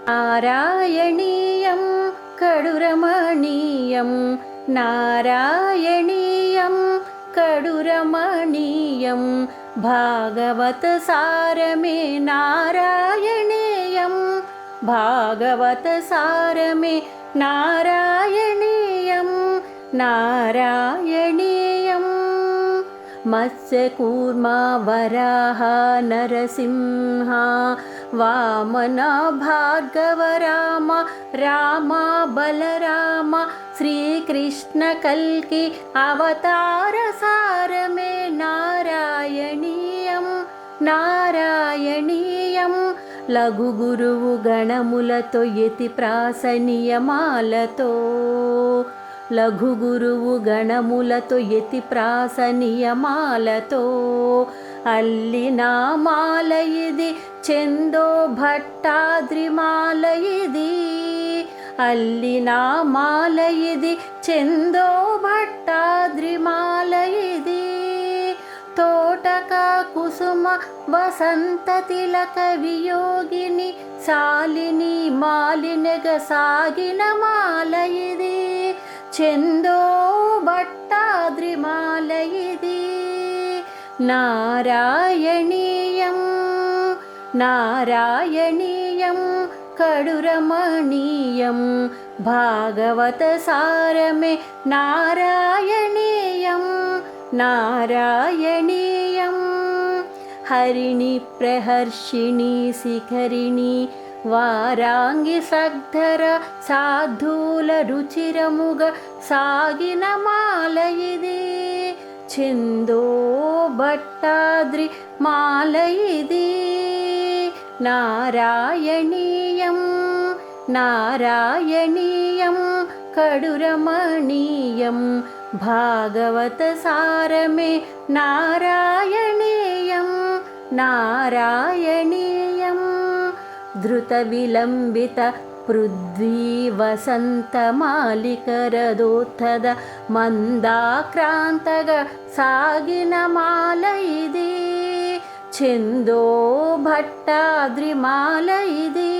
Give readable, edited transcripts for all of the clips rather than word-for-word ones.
నారాయణీయం కడురమణీయం నారాయణీయం కడురమణీయం భాగవత సారమే నారాయణీయం భాగవత సారమే నారాయణీయం నారాయణీయం మత్స్యకూర్మ వరాహ నరసింహ వామన భార్గవ రామ రామ బలరామ శ్రీకృష్ణ కల్కి అవతార సారమే నారాయణీయం నారాయణీయం లఘు గురువు గణములతో యతి ప్రాసనియమాలతో లఘు గురువు గణములతో యతి ప్రాసనియమాలతో అల్లిన మాల ఇది చందో భట్టాద్రి మాల ఇది అల్లిన మాల ఇది చందో భట్టాద్రి మాల ఇది తోటక కుసుమ వసంత తిలక వియోగిని సాలిని మాలినగ సాగిన మాల ఇది చందో భట్టాద్రి మాల ఇది నారాయణీయం నారాయణీయం కడురమణీయం భాగవత సారమే నారాయణీయం నారాయణీయం హరిణి ప్రహర్షిణి శిఖరిణి వారాంగి సగ్ధర సాధూల రుచిరముగ సాగిన మాల ఇది చందో భట్టాద్రి మాల ఇది నారాయణీయం నారాయణీయం కడురమణీయం భాగవత సారమే నారాయణీయం నారాయణీయం ధృత విలంబిత పృథ్వీ వసంత మాలికరదోత్తద మందాక్రాంతగ సాగిన మాల ఇది చందో భట్టాద్రి మాల ఇది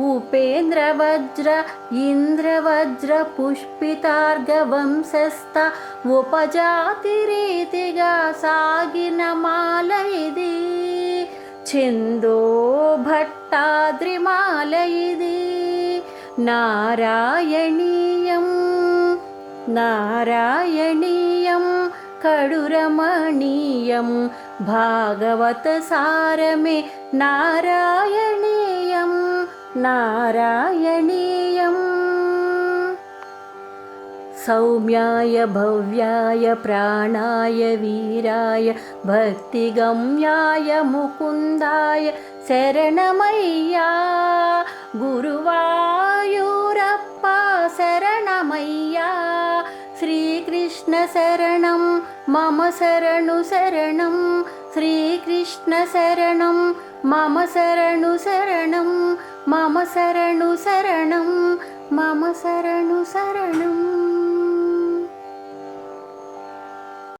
ఉపేంద్ర వజ్ర ఇంద్రవజ్ర పుష్పితార్గ వంశస్థ ఉపజాతి రీతిగా సాగిన మాల ఇది చందో భట్టాద్రి మాల ఇది నారాయణీయం నారాయణీయం కడురమణీయం భాగవత సారమే నారాయణీయం నారాయణీయం సౌమ్యాయ భవ్యాయ ప్రాణాయ వీరాయ భక్తిగమ్యాయ ముకుందాయ శరణమయ్యా గురువాయూరప్ప శరణమయ్యా శ్రీకృష్ణ శరణం మమ శరణు శరణం శ్రీకృష్ణ శరణం మమ శరణు శరణం మమ శరణు శరణం మమ శరణు శరణం